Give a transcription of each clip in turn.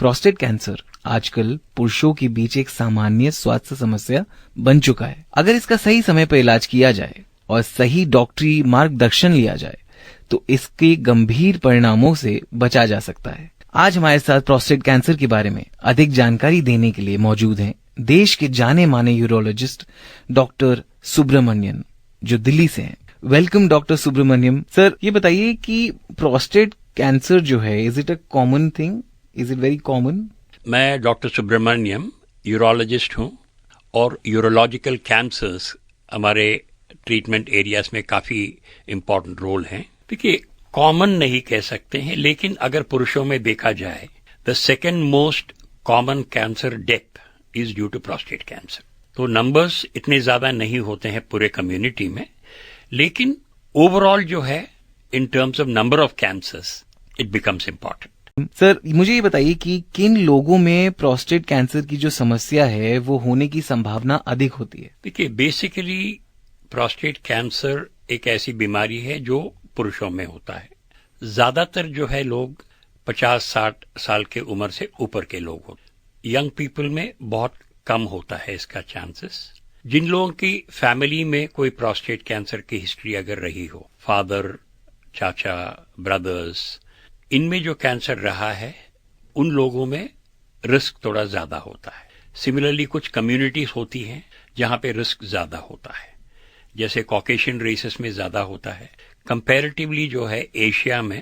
Prostate cancer आजकल पुरुषों के बीच एक सामान्य स्वास्थ्य समस्या बन चुका है। अगर इसका सही समय पर इलाज किया जाए और सही डॉक्टरी मार्गदर्शन लिया जाए तो इसके गंभीर परिणामों से बचा जा सकता है। आज हमारे साथ प्रोस्टेट कैंसर के बारे में अधिक जानकारी देने के लिए मौजूद हैं देश के जाने माने यूरोलॉजिस्ट डॉक्टर सुब्रमण्यम, जो दिल्ली से हैं। Welcome doctor Subramaniam. सर, ये बताइए कि प्रोस्टेट कैंसर जो है, is it a common thing, is it very common? मैं डॉक्टर सुब्रमण्यम यूरोलॉजिस्ट हूँ और यूरोलॉजिकल कैंसर्स हमारे ट्रीटमेंट एरियाज में काफी इम्पोर्टेंट रोल हैं। देखिए, कॉमन नहीं कह सकते हैं, लेकिन अगर पुरुषों में देखा जाए the second most common cancer death is due to prostate cancer. तो नंबर्स इतने ज्यादा नहीं होते हैं पूरे कम्युनिटी में, लेकिन ओवरऑल जो है in terms of number of cancers it becomes important. Sir, मुझे ये बताइए कि किन लोगों में प्रोस्टेट कैंसर की जो समस्या है वो होने की संभावना अधिक होती है? देखिए, बेसिकली प्रोस्टेट कैंसर एक ऐसी बीमारी है जो पुरुषों में होता है। ज्यादातर जो है लोग 50-60 साल के उम्र से ऊपर के लोग होते। यंग पीपल में बहुत कम होता है इसका चांसेस। जिन लोगों की फैमिली में कोई प्रोस्टेट कैंसर की हिस्ट्री अगर रही हो, फादर, चाचा, ब्रदर्स, इनमें जो कैंसर रहा है उन लोगों में रिस्क थोड़ा ज्यादा होता है। सिमिलरली कुछ कम्युनिटीज होती हैं जहां पे रिस्क ज्यादा होता है, जैसे कॉकेशियन रेसेस में ज्यादा होता है। कंपैरेटिवली जो है एशिया में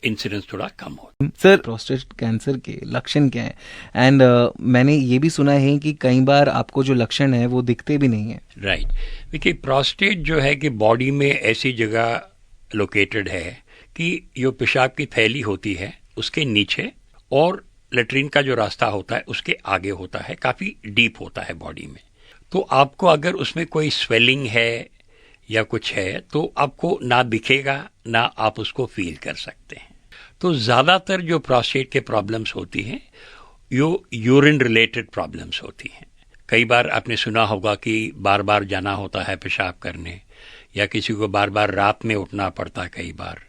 इंसिडेंस थोड़ा कम होता है। सर, प्रोस्टेट कैंसर के लक्षण क्या है? एंड मैंने ये भी सुना है कि कई बार आपको जो लक्षण है वो दिखते भी नहीं है। राइट। देखिए, प्रोस्टेट जो है कि बॉडी में ऐसी जगह लोकेटेड है कि जो पेशाब की थैली होती है उसके नीचे और लेट्रिन का जो रास्ता होता है उसके आगे होता है, काफी डीप होता है बॉडी में। तो आपको अगर उसमें कोई स्वेलिंग है या कुछ है तो आपको ना दिखेगा ना आप उसको फील कर सकते हैं। तो ज्यादातर जो प्रोस्टेट के प्रॉब्लम्स होती हैं यो यूरिन रिलेटेड प्रॉब्लम्स होती हैं। कई बार आपने सुना होगा कि बार बार जाना होता है पेशाब करने, या किसी को बार बार रात में उठना पड़ता है कई बार,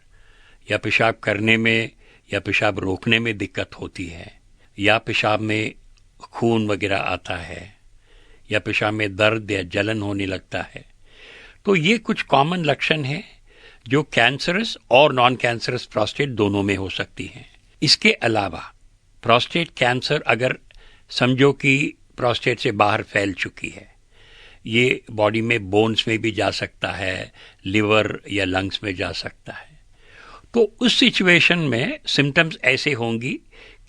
या पेशाब करने में या पेशाब रोकने में दिक्कत होती है, या पेशाब में खून वगैरह आता है, या पेशाब में दर्द या जलन होने लगता है। तो ये कुछ कॉमन लक्षण हैं जो कैंसरस और नॉन कैंसरस प्रोस्टेट दोनों में हो सकती हैं। इसके अलावा प्रोस्टेट कैंसर अगर समझो कि प्रोस्टेट से बाहर फैल चुकी है, ये बॉडी में बोन्स में भी जा सकता है, लिवर या लंग्स में जा सकता है, तो उस सिचुएशन में सिम्टम्स ऐसे होंगी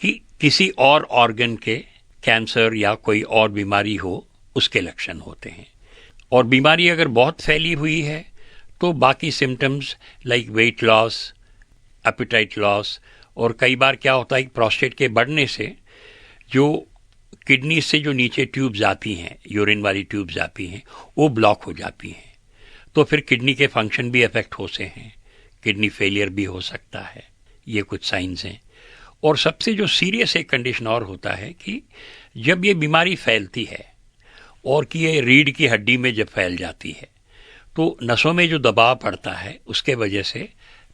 कि किसी और ऑर्गन के कैंसर या कोई और बीमारी हो उसके लक्षण होते हैं। और बीमारी अगर बहुत फैली हुई है तो बाकी symptoms like weight loss, apatite loss, और कई बार क्या होता है कि प्रोस्टेट के बढ़ने से जो किडनी से जो नीचे ट्यूब्स आती हैं, यूरिन वाली ट्यूब्स आती हैं, वो ब्लॉक हो जाती हैं। तो फिर किडनी के फंक्शन भी अफेक्ट होते हैं, किडनी फेलियर भी हो सकता है। ये कुछ साइंस हैं। और सबसे जो सीरियस एक कंडीशन और होता है कि जब ये बीमारी फैलती है और कि ये रीढ़ की हड्डी में जब फैल जाती है तो नसों में जो दबाव पड़ता है उसके वजह से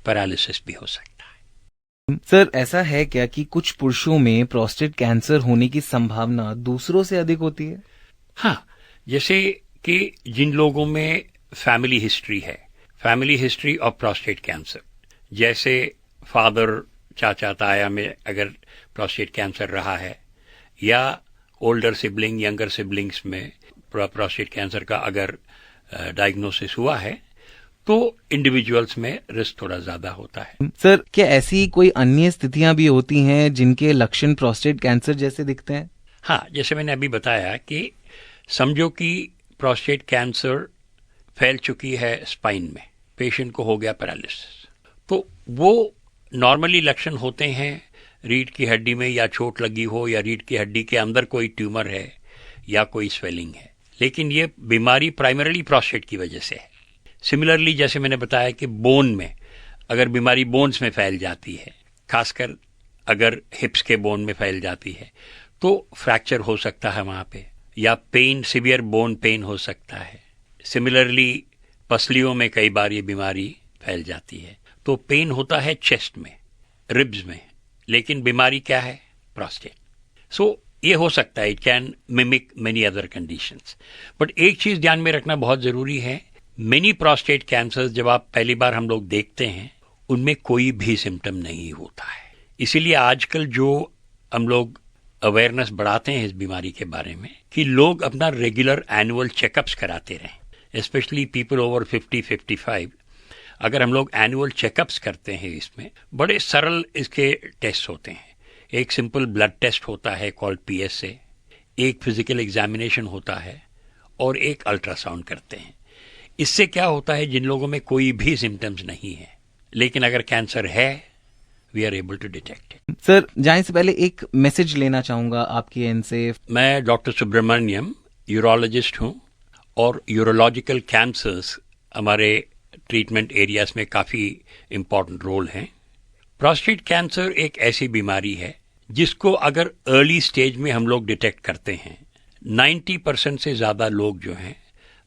पैरालिसिस भी हो सकता है। सर, ऐसा है क्या कि कुछ पुरुषों में प्रोस्टेट कैंसर होने की संभावना दूसरों से अधिक होती है? हाँ, जैसे कि जिन लोगों में फैमिली हिस्ट्री है, family history of prostate cancer, जैसे फादर, चाचा, ताया में अगर प्रोस्टेट कैंसर रहा है, या ओल्डर सिबलिंग, यंगर सिबलिंग्स में प्रोस्टेट कैंसर का अगर डायग्नोसिस हुआ है तो इंडिविजुअल्स में रिस्क थोड़ा ज्यादा होता है। सर, क्या ऐसी कोई अन्य स्थितियां भी होती हैं जिनके लक्षण प्रोस्टेट कैंसर जैसे दिखते हैं? हाँ, जैसे मैंने अभी बताया कि समझो कि प्रोस्टेट कैंसर फैल चुकी है स्पाइन में, पेशेंट को हो गया पैरालिसिस, तो वो नॉर्मली लक्षण होते हैं रीढ़ की हड्डी में या चोट लगी हो, या रीढ़ की हड्डी के अंदर कोई ट्यूमर है या कोई स्वेलिंग है, लेकिन ये बीमारी प्राइमरीली प्रोस्टेट की वजह से है। सिमिलरली जैसे मैंने बताया कि बोन में अगर बीमारी बोन्स में फैल जाती है, खासकर अगर हिप्स के बोन में फैल जाती है तो फ्रैक्चर हो सकता है वहां पे, या पेन, सिवियर बोन पेन हो सकता है। सिमिलरली पसलियों में कई बार ये बीमारी फैल जाती है तो पेन होता है चेस्ट में, रिब्स में, लेकिन बीमारी क्या है? प्रोस्टेट। सो ये हो सकता है, it can mimic many other conditions. But एक चीज ध्यान में रखना बहुत जरूरी है, मेनी प्रोस्टेट कैंसर्स जब आप पहली बार हम लोग देखते हैं उनमें कोई भी सिम्टम नहीं होता है। इसीलिए आजकल जो हम लोग अवेयरनेस बढ़ाते हैं इस बीमारी के बारे में कि लोग अपना रेगुलर एनुअल चेकअप्स कराते रहें, स्पेशली पीपल ओवर 50-55। अगर हम लोग एनुअल चेकअप्स करते हैं, इसमें बड़े सरल इसके टेस्ट होते हैं। एक सिंपल ब्लड टेस्ट होता है कॉल्ड PSA, एक फिजिकल एग्जामिनेशन होता है और एक अल्ट्रासाउंड करते हैं। इससे क्या होता है, जिन लोगों में कोई भी सिम्टम्स नहीं है लेकिन अगर कैंसर है, we are able to detect it. Sir, जाने से पहले एक मैसेज लेना चाहूंगा आपके एंड से। मैं डॉक्टर सुब्रमण्यम यूरोलॉजिस्ट हूं और यूरोलॉजिकल कैंसर्स हमारे ट्रीटमेंट एरियाज में काफ़ी इम्पॉर्टेंट रोल हैं। प्रोस्टेट कैंसर एक ऐसी बीमारी है जिसको अगर अर्ली स्टेज में हम लोग डिटेक्ट करते हैं, 90% से ज़्यादा लोग जो हैं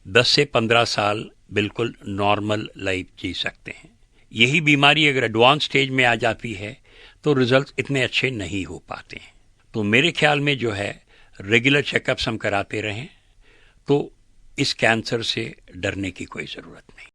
10 से 15 साल बिल्कुल नॉर्मल लाइफ जी सकते हैं। यही बीमारी अगर एडवांस स्टेज में आ जाती है तो रिजल्ट इतने अच्छे नहीं हो पाते हैं। तो मेरे ख्याल में जो है रेगुलर चेकअप्स हम कराते रहें तो इस कैंसर से डरने की कोई ज़रूरत नहीं।